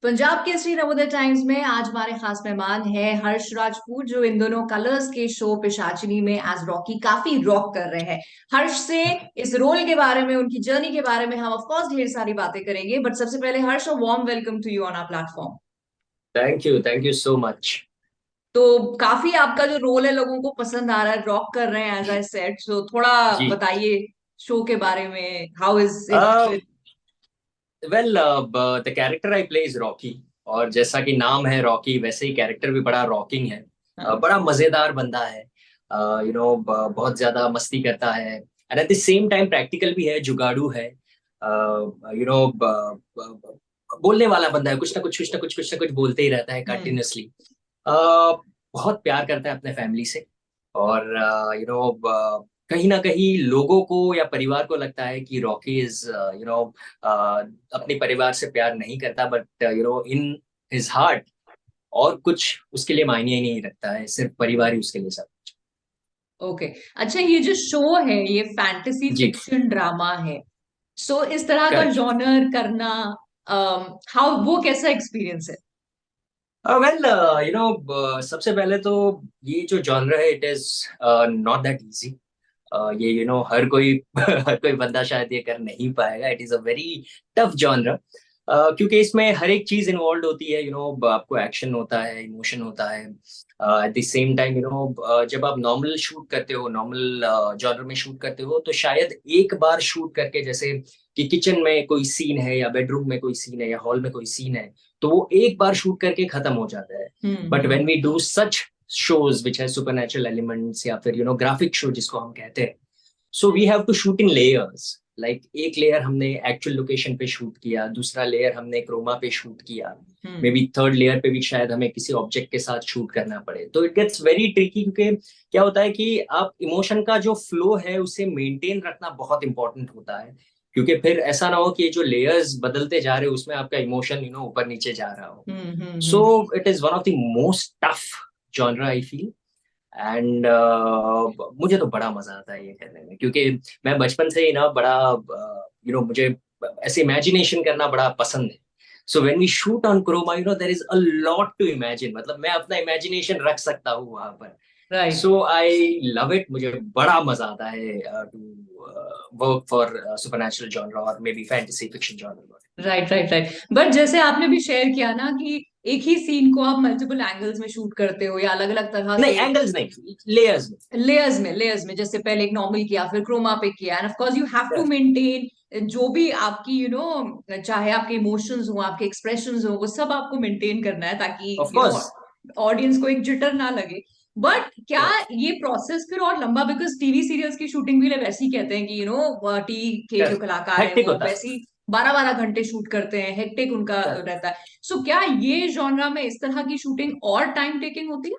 Punjab Kesari Navodaya times में आज हमारे खास मेहमान हैं हर्ष राजपूत, जो इन दोनों कलर्स के शो पिशाचिनी में एज रॉकी काफी रॉक कर रहे हैं। हर्ष से इस रोल के बारे में, उनकी जर्नी के बारे में हम ऑफ कोर्स ढेर सारी बातें करेंगे, बट सबसे पहले Harsh, warm welcome to you on our platform. Thank you so much. तो काफी आपका जो रोल है लोगों को पसंद आ रहा है, रॉक कर रहे हैं एज आई सेड, तो थोड़ा जी। बताइए शो के बारे में, how is uh, it. Well, the character I play is Rocky. और जैसा कि नाम है रॉकी, वैसे ही कैरेक्टर भी बड़ा रॉकिंग है। बड़ा मजेदार बंदा है। बहुत ज्यादा मस्ती करता है and at the same time practical भी है, जुगाड़ू है। यू नो बोलने वाला बंदा है, कुछ ना कुछ बोलते ही रहता है हम्म। कंटिन्यूअसली। बहुत प्यार करता है अपने फैमिली से। और कहीं ना कहीं लोगों को या परिवार को लगता है कि रॉकी इज अपने परिवार से प्यार नहीं करता, बट इन हिज हार्ट और कुछ उसके लिए मायने ही नहीं रखता है, सिर्फ परिवार ही उसके लिए सब कुछ। ओके। अच्छा, ये जो शो है ये फैंटेसी जी। फिक्शन ड्रामा है, सो इस तरह का करेक्ट। जॉनर करना, हाउ, वो कैसा एक्सपीरियंस है? वेल, सबसे पहले तो ये जो जॉनर है, it is not that easy. ये हर कोई हर कोई बंदा शायद ये कर नहीं पाएगा। It is a very tough genre, क्योंकि इसमें हर एक चीज इन्वॉल्व होती है। आपको एक्शन होता है, इमोशन होता है। एट द सेम टाइम जब आप नॉर्मल शूट करते हो, नॉर्मल जॉनर में शूट करते हो, तो शायद एक बार शूट करके, जैसे कि किचन में कोई सीन है या बेडरूम में कोई सीन है या हॉल में कोई सीन है, तो वो एक बार शूट करके खत्म हो जाता है। But hmm. When we do such shows which has supernatural elements, या फिर ग्राफिक शो जिसको हम कहते हैं, so we have to shoot in layers. Like एक लेयर हमने एक्चुअल लोकेशन पे शूट किया, दूसरा लेयर हमने क्रोमा पे शूट किया, may hmm. Be third layer पे भी शायद हमें किसी ऑब्जेक्ट के साथ शूट करना पड़े। तो इट गेट्स वेरी ट्रिकी, क्योंकि क्या होता है कि आप इमोशन का जो फ्लो है उसे मेंटेन रखना बहुत इंपॉर्टेंट होता है। क्योंकि फिर ऐसा ना हो कि जो लेयर्स बदलते जा रहे हो उसमें आपका इमोशन ऊपर नीचे जा रहा हो। So hmm. It is one of the most tough genre I feel. And मुझे तो बड़ा मजा आता है ये करने में, क्योंकि मैं बचपन से ही ना बड़ा मुझे ऐसे इमेजिनेशन करना बड़ा पसंद है। So when we shoot on chroma, there is a lot to imagine. मतलब मैं अपना इमेजिनेशन रख सकता हूँ वहां पर। Right. So I love it. मुझे बड़ा मजा आता है to work for supernatural genre और maybe fantasy fiction genre. Right, right, right. But जैसे आपने भी शेयर किया ना कि एक ही सीन को आप मल्टीपल एंगल्स में शूट करते हो या अलग अलग तरह नहीं, से, एंगल्स नहीं, लेयर्स में। लेयर्स में जैसे पहले एक नॉर्मल किया, फिर क्रोमा पे किया, and of course you have to maintain जो भी आपकी चाहे आपके इमोशंस हो, आपके एक्सप्रेशंस हो, वो सब आपको मेंटेन करना है ताकि ऑफ कोर्स। ऑडियंस को एक जिटर ना लगे। बट क्या ये प्रोसेस फिर और लंबा, बिकॉज टीवी सीरियल्स की शूटिंग भी वैसे ही कहते हैं कि टीवी के जो कलाकार हैं हेक्टिक वो होता है। वैसे ही 12-12 घंटे शूट करते हैं, हेक्टिक उनका रहता है। सो क्या ये जॉनरा में इस तरह की शूटिंग और टाइम टेकिंग होती है?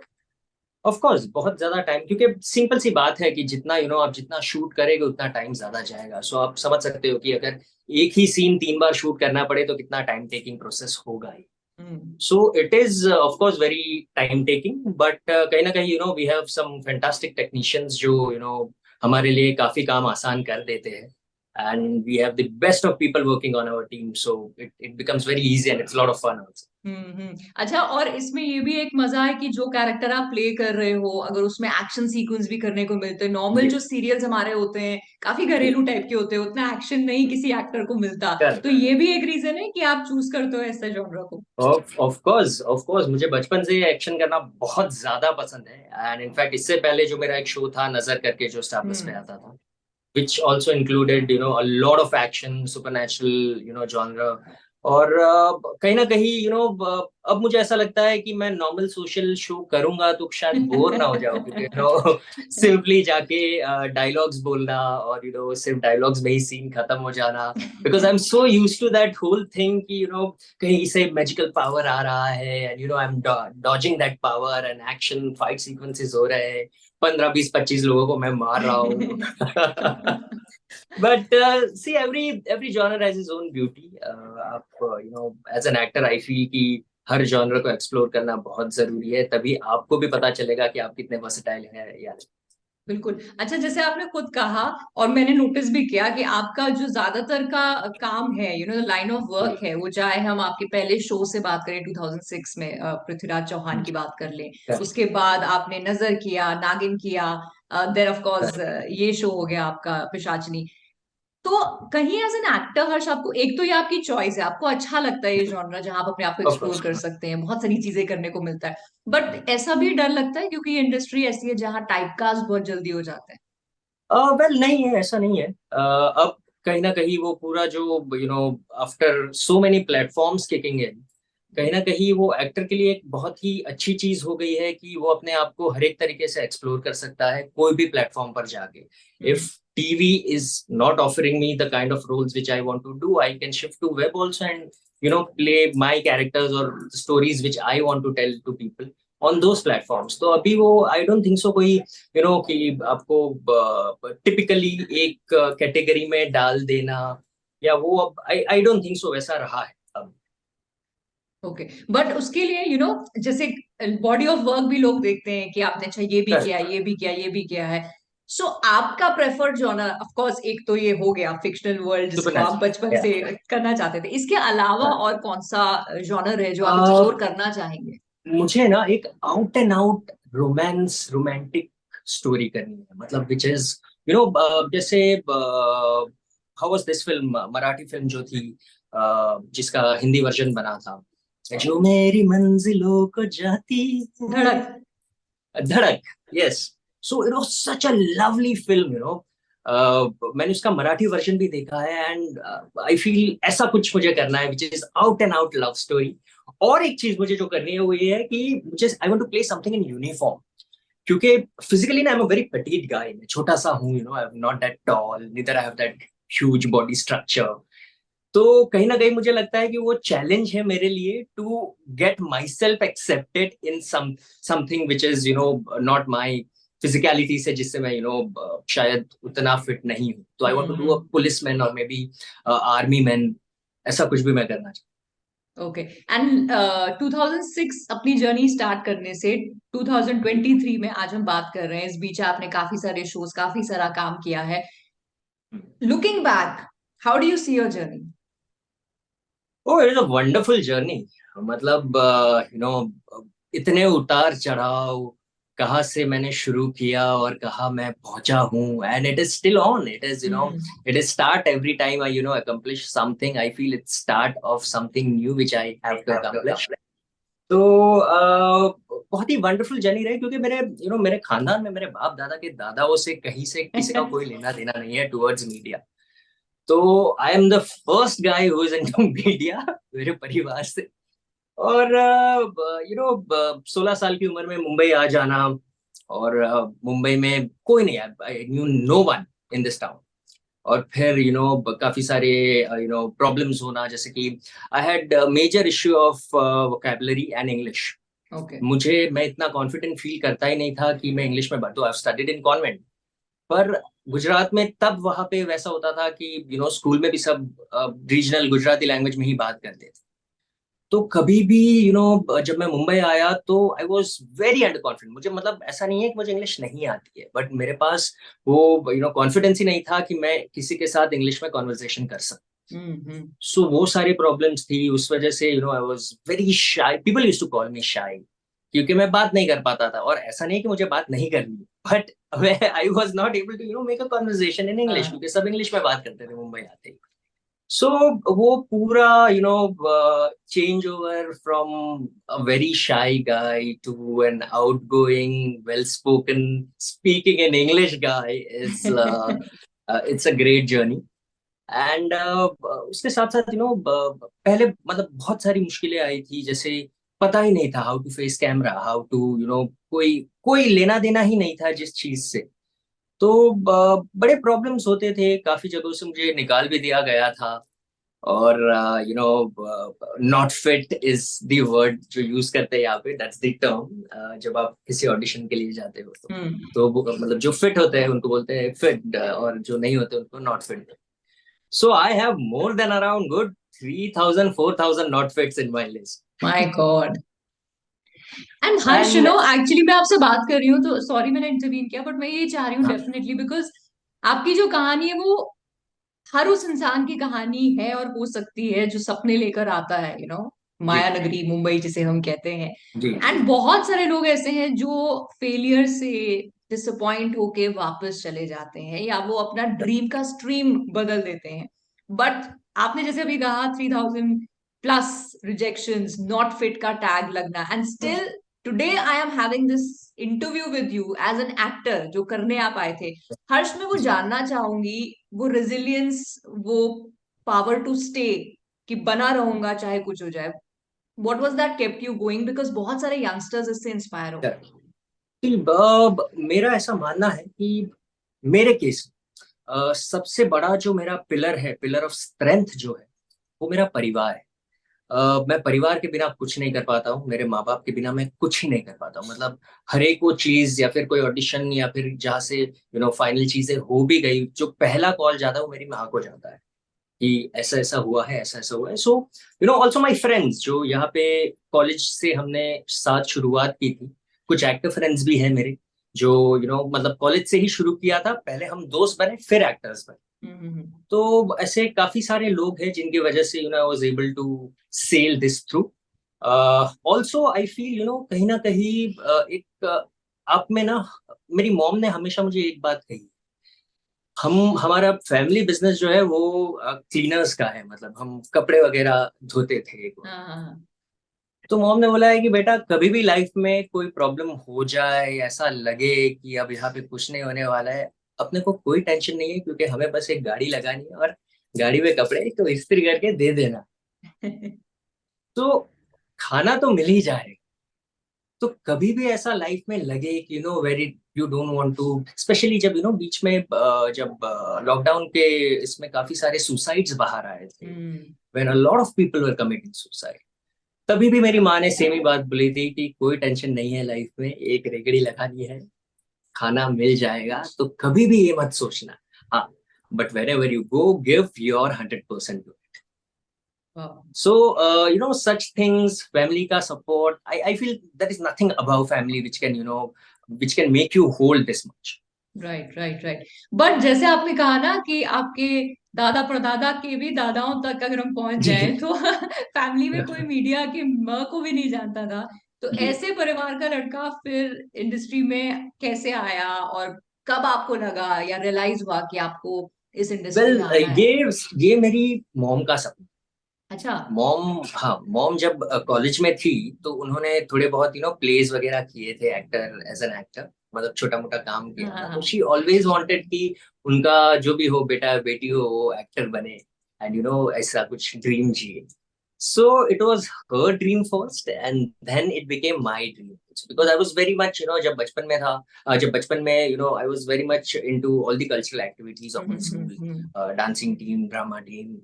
ऑफ कोर्स बहुत ज्यादा टाइम, क्योंकि सिंपल सी बात है कि जितना आप जितना शूट करेंगे उतना टाइम ज्यादा जाएगा। सो आप समझ सकते हो कि अगर एक ही सीन 3 बार शूट करना पड़े तो कितना टाइम टेकिंग प्रोसेस होगा ही। Hmm. So it is of course very time taking, but कहीं ना कहीं we have some fantastic technicians जो हमारे लिए काफी काम आसान कर देते हैं। And we have the best of people working on our team, so it becomes very easy and it's lot of fun also. अच्छा, और इसमें ये भी एक मजा है कि जो कैरेक्टर आप प्ले कर रहे हो, अगर उसमें एक्शन सीक्वेंस भी करने को मिलते हैं, नॉर्मल जी। जो सीरियल्स हमारे होते हैं काफी जी। घरेलू टाइप के होते हैं, उतना एक्शन नहीं किसी एक्टर को मिलता। तो करेक्ट। ये भी एक रीजन है कि आप चूज करते हो ऐसे जॉनर को। ऑफ कोर्स मुझे बचपन से एक्शन करना बहुत ज्यादा पसंद है। एंड इनफैक्ट इससे पहले जो मेरा एक शो था नजर करके, जो स्टार प्लस पे हम्म। आता था, which also included a lot of action, supernatural genre। और कहीं ना कहीं अब मुझे ऐसा लगता है कि मैं नॉर्मल सोशल शो करूंगा तो शायद बोर ना हो जाऊं, क्योंकि सिंपली जाके डायलॉग्स बोलना और सिर्फ डायलॉग्स में ही सीन खत्म हो जाना। Because I am so use to that whole thing कि कहीं से मैजिकल पावर आ रहा है and I am dodging that power and action fight sequences हो रहे हैं, 15 20 25 लोगों को मैं मार रहा हूँ। But see, every genre has is own beauty. आप as an actor I feel कि हर जॉनर को एक्सप्लोर करना बहुत जरूरी है, तभी आपको भी पता चलेगा कि आप कितने वर्सेटाइल हैं या नहीं। बिल्कुल। अच्छा, जैसे आपने खुद कहा और मैंने नोटिस भी किया कि आपका जो ज्यादातर का काम है, लाइन ऑफ वर्क है, वो चाहे हम आपके पहले शो से बात करें 2006 में, पृथ्वीराज चौहान की बात कर लें, उसके बाद आपने नजर किया, नागिन किया, देन ऑफ कोर्स ये शो हो गया आपका पिशाचनी। तो कहीं एज एन एक्टर हर्ष, आपको एक तो ये आपकी चॉइस है, आपको अच्छा लगता है ये जॉनरा जहां आप अपने आप को ऑफ एक्सप्लोर कोर्स। कर सकते हैं, बहुत सारी चीजें करने को मिलता है, बट ऐसा भी डर लगता है क्योंकि ये इंडस्ट्री ऐसी है जहां टाइपकास्ट बहुत जल्दी हो जाता है। वेल नहीं है, ऐसा नहीं है। अब कहीं ना कहीं वो पूरा जो after so many platforms kicking in, कहीं ना कहीं वो एक्टर के लिए एक बहुत ही अच्छी चीज हो गई है कि वो अपने आप को हर एक तरीके से एक्सप्लोर कर सकता है कोई भी प्लेटफॉर्म पर जाके। If hmm. TV is not offering me the kind of roles which I want to do, I can shift to web also and play my characters और stories which I want to tell to people on those platforms. तो अभी वो I don't think so कोई कि आपको typically एक category में डाल देना, या वो अब आई डोंट थिंक सो वैसा रहा है अब। ओके, बट उसके लिए जैसे बॉडी ऑफ वर्क भी लोग देखते हैं कि आपने अच्छा ये भी किया, ये भी किया, ये भी किया है। सो आपका प्रेफर्ड जॉनर ऑफ कोर्स एक तो ये हो गया फिक्शनल वर्ल्ड जिसको आप बचपन सुपरनैचुरल। से करना चाहते थे, इसके अलावा हाँ। और कौन सा जॉनर है जो आप अ, एक्सप्लोर करना चाहेंगे? मुझे ना एक out and out romantic story करनी है, मतलब विच इज जैसे how was this film, Marathi film जो थी, जिसका हिंदी वर्जन बना था, जो मेरी मंजिलों को जाती है, धड़क। धड़क। Yes. So it was such a lovely film, मैंने उसका मराठी वर्जन भी देखा है एंड आई फील ऐसा कुछ मुझे करना है which is out and out love story. और एक चीज मुझे जो करनी है वो ये है कि मुझे I want to play something in uniform, क्योंकि फिजिकली ना I am a very petite guy, मैं छोटा सा हूँ, I am not that tall, neither I have that huge body structure. तो कहीं ना कहीं मुझे लगता है कि वो चैलेंज है मेरे लिए to get my self accepted in something which is not my physicality से, जिससे मैं शायद उतना फिट नहीं हूँ। तो I want to do a hmm. Policeman और मे बी आर्मी मैन, ऐसा कुछ भी मैं करना चाहता ओके। एंड 2006 अपनी जर्नी स्टार्ट करने से 2023 में आज हम बात कर रहे हैं, इस बीच आपने काफी सारे शोज, काफी सारा काम किया है। हूँ। Looking back, how do you see your journey? Oh, it is a wonderful journey. मतलब इतने उतार चढ़ाव, कहाँ से मैंने शुरू किया और कहाँ मैं पहुंचा हूँ, and it is still on. It is it is start every time I accomplish something, I feel it's start of something new which I have to accomplish. तो बहुत ही वंडरफुल जर्नी रही, क्योंकि मेरे खानदान में मेरे बाप दादा के दादाओं से कहीं से किसी का कोई लेना देना नहीं है टुवर्ड्स मीडिया। तो I am the first guy who is into media मेरे परिवार से। और 16 साल की उम्र में मुंबई आ जाना, और मुंबई में कोई नहीं, I knew no one in this town. और फिर काफी सारे प्रॉब्लम्स होना, जैसे कि I had major issue of vocabulary and English. Okay. मैं इतना कॉन्फिडेंट फील करता ही नहीं था कि मैं इंग्लिश में बात, आई स्टडीड इन कॉन्वेंट। पर गुजरात में तब वहां पे वैसा होता था कि स्कूल में भी सब रीजनल गुजराती लैंग्वेज में ही बात करते थे। तो कभी भी जब मैं मुंबई आया तो I was very under confident. मुझे मतलब ऐसा नहीं है कि मुझे इंग्लिश नहीं आती है, बट मेरे पास वो कॉन्फिडेंस ही नहीं था कि मैं किसी के साथ इंग्लिश में कॉन्वर्सेशन कर सकूं। हम्म। सो वो सारी प्रॉब्लम्स थी, उस वजह से I was very shy, people used to call me shy, क्योंकि मैं बात नहीं कर पाता था। और ऐसा नहीं कि मुझे बात नहीं करनी, but I was not able to make a conversation in English, हाँ। क्योंकि सब इंग्लिश में बात करते थे मुंबई आते ही। सो वो पूरा change over from a very shy guy to an outgoing well spoken speaking in English guy is it's a great journey. And उसके साथ साथ पहले मतलब बहुत सारी मुश्किलें आई थी, जैसे पता ही नहीं था how to face camera, how to कोई कोई लेना देना ही नहीं था जिस चीज से। तो बड़े प्रॉब्लम्स होते थे, काफी जगहों से मुझे निकाल भी दिया गया था। और not fit is the word जो यूज करते हैं यहाँ पे, दैट्स द टर्म जब आप किसी ऑडिशन के लिए जाते हो तो। हम्म। मतलब जो फिट होते हैं उनको बोलते हैं फिट, और जो नहीं होते उनको not fit. So I have more than around good 3,000, 4,000 not fits in my list. My God. And Harsh, and actually मैं आपसे बात कर रही हूँ तो सॉरी मैंने इंटरवीन किया, बट मैं ये चाह रही हूँ हाँ डेफिनेटली, बिकॉज आपकी जो कहानी है वो हर उस इंसान की कहानी है और हो सकती है जो सपने लेकर आता है, जी माया नगरी मुंबई जिसे हम कहते हैं। जी जी एंड बहुत सारे लोग ऐसे हैं जो फेलियर से डिसअपॉइंट होके वापस चले जाते हैं या वो अपना ड्रीम का स्ट्रीम बदल देते हैं। बट आपने जैसे अभी कहा 3000 प्लस रिजेक्शंस, नॉट फिट का टैग लगना, and still today I am having this interview with you as an actor जो करने आप आए थे। हर्ष, मैं वो जी। जानना चाहूंगी, वो रेजिलियंस, वो पावर टू स्टे, कि बना रहूंगा चाहे कुछ हो जाए, what was that kept you going? Because बहुत सारे यंगस्टर्स इससे इंस्पायर हो रहे Correct. कि मेरा ऐसा मानना है कि मेरे केस सबसे बड़ा जो मेरा पिलर है, पिलर ऑफ स्ट्रेंथ जो है, वो मेरा परिवार है। मैं परिवार के बिना कुछ नहीं कर पाता हूँ, मेरे माँ बाप के बिना मैं कुछ ही नहीं कर पाता हूँ। मतलब हर एक वो चीज या फिर कोई ऑडिशन या फिर जहाँ से फाइनल चीजें हो भी गई, जो पहला कॉल जाता है वो मेरी माँ को जाता है कि ऐसा ऐसा हुआ है, ऐसा ऐसा हुआ है। सो ऑल्सो माई फ्रेंड्स जो यहाँ पे कॉलेज से हमने साथ शुरुआत की थी, कुछ एक्टर फ्रेंड्स भी हैं मेरे जो मतलब कॉलेज से ही शुरू किया था, पहले हम दोस्त बने फिर एक्टर्स बने। हो। तो ऐसे काफी सारे लोग हैं जिनकी वजह से I was able to sail this through. Also I feel कहीं ना कहीं एक आप में ना, मेरी मॉम ने हमेशा मुझे एक बात कही, हमारा फैमिली बिजनेस जो है वो क्लीनर्स का है, मतलब हम कपड़े वगैरह धोते थे एक बार। हाँ हाँ हाँ। तो मॉम ने बोला है कि बेटा कभी भी लाइफ में कोई प्रॉब्लम हो जाए, ऐसा लगे कि अब यहाँ पे कुछ नहीं होने वाला है, अपने को कोई टेंशन नहीं है, क्योंकि हमें बस एक गाड़ी लगानी है और गाड़ी में कपड़े तो इस्त्री करके दे देना, तो खाना तो मिल ही जाएगा। तो कभी भी ऐसा लाइफ में लगे कि very you don't want to, specially जब बीच में जब लॉकडाउन के इसमें काफी सारे सुसाइड्स बाहर आए थे, hmm. When a lot of people were committing suicide, तभी भी मेरी माँ ने सेम ही बात बोली थी कि कोई टेंशन नहीं है लाइफ में, एक रेगड़ी लगानी है, खाना मिल जाएगा, तो कभी भी ये मत सोचना। हाँ, but wherever you go give your 100%। वाह। So, such things, family ka support, I feel there is nothing above family which can, which can make you hold this much. Right right right. But जैसे आपने कहा ना कि आपके दादा परदादा के भी दादाओं तक अगर हम पहुंच जी जाएं तो फैमिली में कोई मीडिया के म को भी नहीं जानता था, तो जी। ऐसे परिवार का लड़का फिर इंडस्ट्री में कैसे आया, और कब आपको लगा या रियलाइज हुआ कि आपको इस इंडस्ट्री वेल में आना है? ये मेरी मॉम का सपना। अच्छा। मॉम, हाँ, मॉम जब कॉलेज में थी तो उन्होंने थोड़े बहुत प्लेज वगैरह किए थे, एक्टर, एज एन एक्टर, मतलब छोटा मोटा काम हाँ किया हाँ था। तो हाँ। शी ऑलवेज वांटेड कि उनका जो भी हो बेटा बेटी हो वो एक्टर बने, एंड ऐसा कुछ ड्रीम जिए। So it was her dream first, and then it became my dream. Because I was very much, जब बचपन में था, जब बचपन में, I was very much into all the cultural activities of my school, dancing team, drama team,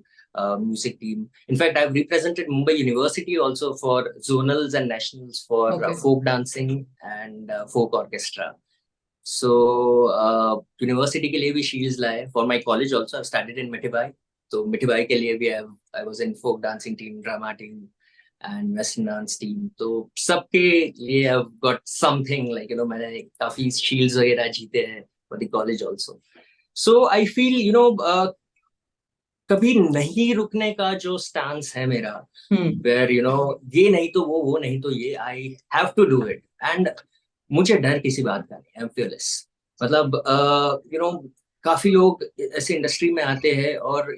music team. In fact, I've represented Mumbai University also for zonals and nationals for okay. folk dancing and folk orchestra. So university के लिए भी shields लाए, for my college also I studied in Mithibai. तो मिठीबाई के लिए भी I was in folk dancing team, drama team and western dance team. तो सबके लिए आई गॉट समथिंग लाइक मैंने काफी शील्ड्स वगैरह जीते हैं for the college also. So I feel कभी नहीं रुकने का जो स्टांस है मेरा, हम्म। वेयर ये नहीं तो वो नहीं तो ये, I have to do it. And मुझे डर किसी बात का नहीं, आई एम फियरलेस। मतलब काफी लोग ऐसे इंडस्ट्री में आते हैं और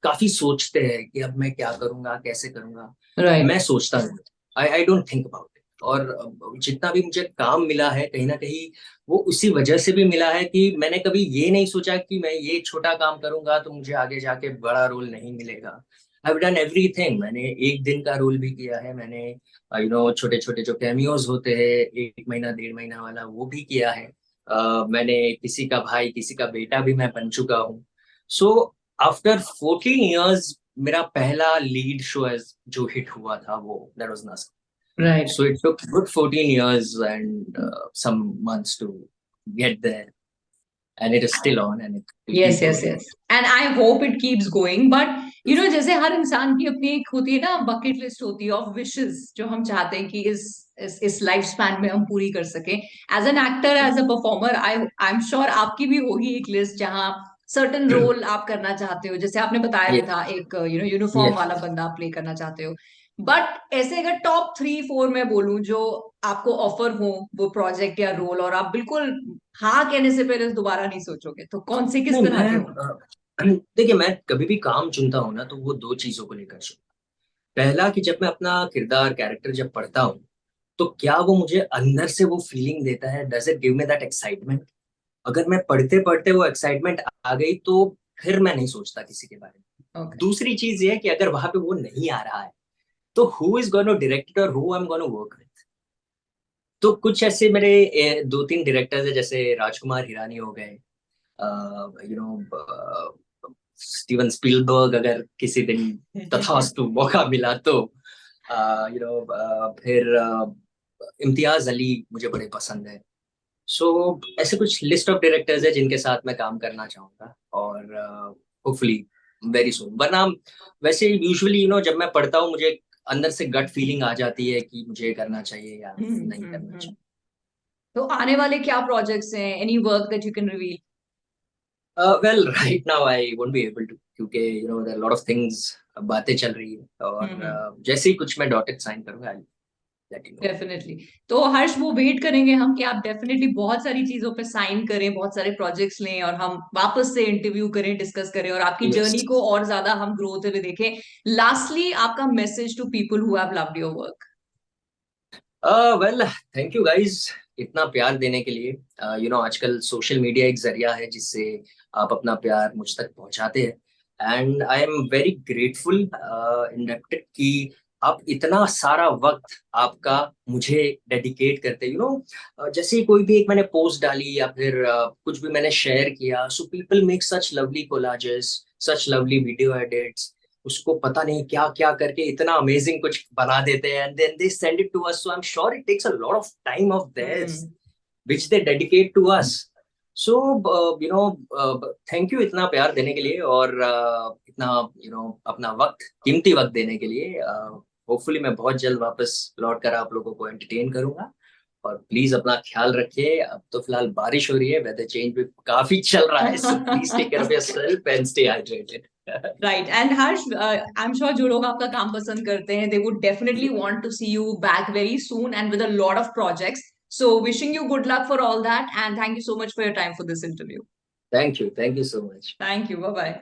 काफी सोचते हैं कि अब मैं क्या करूंगा, कैसे करूंगा। राइट। मैं सोचता नहीं, I don't think about it. और जितना भी मुझे काम मिला है कहीं ना कहीं वो उसी वजह से भी मिला है कि मैंने कभी ये नहीं सोचा कि मैं ये छोटा काम करूंगा तो मुझे आगे जाके बड़ा रोल नहीं मिलेगा। I have done everything. मैंने एक दिन का रोल भी किया है, मैंने छोटे छोटे जो कैमियोज होते हैं, एक महीना डेढ़ महीना वाला, वो भी किया है। मैंने किसी का भाई किसी का बेटा भी मैं बन चुका हूँ। सो आफ्टर 14 years मेरा पहला लीड शो जो हिट हुआ था वो दैट वाज नस्क। Right. So it took good 14 years and some months to get there, and it is still on, and it will yes keep yes going. Yes, and I hope it keeps going. But जैसे हर इंसान की अपनी एक होती है ना, bucket list होती है ऑफ विशेस जो हम चाहते हैं कि इस लाइफ स्पैन में हम पूरी कर सके। As an actor, as a performer, I am sure आपकी भी होगी एक लिस्ट जहाँ सर्टन रोल आप करना चाहते हो, जैसे आपने बताया भी ये था, एक यूनिफॉर्म ये वाला बंदा आप प्ले करना चाहते हो। बट ऐसे अगर टॉप 3 4 मैं बोलूं जो आपको ऑफर हो, वो प्रोजेक्ट या रोल, और आप बिल्कुल हाँ कहने से पहले दोबारा नहीं सोचोगे, तो कौन से, किस नहीं तरह के मैं हो? देखिए, मैं कभी भी काम चुनता हूँ ना, तो वो दो चीजों को लेकर चुनता हूँ। पहला कि जब मैं अपना किरदार कैरेक्टर जब पढ़ता हूँ, तो क्या वो मुझे अंदर से वो फीलिंग देता है, does it give me that excitement. अगर मैं पढ़ते पढ़ते वो एक्साइटमेंट आ गई, तो फिर मैं नहीं सोचता किसी के बारे में। ओके। दूसरी चीज ये है कि अगर वहां पे वो नहीं आ रहा है, तो हु इज गोना डायरेक्ट और who I am gonna work with. तो कुछ ऐसे मेरे दो तीन डायरेक्टर्स है, जैसे राजकुमार हिरानी हो गए, यू नो स्टीवन स्पीलबर्ग, अगर किसी दिन तथास्तु मौका मिला तो, फिर इम्तियाज अली मुझे बड़े पसंद है। सो ऐसे कुछ लिस्ट ऑफ डायरेक्टर्स है जिनके साथ मैं काम करना चाहूंगा, और होपफुली वेरी सून। वरना वैसे यूजुअली जब मैं पढ़ता हूँ, मुझे अंदर से गट फीलिंग आ जाती है कि मुझे ये करना चाहिए या नहीं करना हम्म। चाहिए। तो आने वाले क्या प्रोजेक्ट्स हैं, any work that you can reveal? Well right now I won't be able to, क्योंकि देयर लॉट ऑफ थिंग्स, बातें चल रही है, और हम्म। जैसे ही कुछ मैं डॉटेड साइन करूंगा, I let you know. Definitely. तो हर्ष, वो वेट करेंगे हम कि आप डेफिनेटली बहुत सारी चीजों पे साइन करें, बहुत सारे प्रोजेक्ट्स लें, और हम वापस से इंटरव्यू करें, डिस्कस करें, और आपकी यस। जर्नी को और ज्यादा हम ग्रो होते हुए देखें। लास्टली, आपका message to people who have loved your work? Well, thank you guys इतना प्यार देने के लिए। आजकल सोशल मीडिया एक जरिया है जिससे आप अपना प्यार मुझ तक पहुंचाते हैं, and I am very grateful inducted कि आप इतना सारा वक्त आपका मुझे डेडिकेट करते जैसे ही कोई भी एक मैंने पोस्ट डाली या फिर कुछ भी मैंने शेयर किया, so people make such lovely collages, such lovely video edits, उसको पता नहीं क्या क्या करके इतना अमेजिंग कुछ बना देते हैं, and then they send it to us. So I am sure it takes a lot of time of theirs hmm. which they dedicate to us. So thank you इतना प्यार देने के लिए, और इतना अपना वक्त, कीमती वक्त देने के लिए। होपफुली मैं बहुत जल्द वापस लौट कर आप लोगों को एंटरटेन करूंगा। और प्लीज अपना ख्याल रखिए। अब तो फिलहाल बारिश हो रही है, वेदर चेंज भी काफी चल रहा है, so please take care of yourself and stay hydrated. Right. And Harsh, I am sure जो लोग आपका काम पसंद करते हैं, they would definitely want to see you back very soon and with a lot of projects. So wishing you good luck for all that, and thank you so much for your time for this interview. Thank you so much. Thank you, bye bye.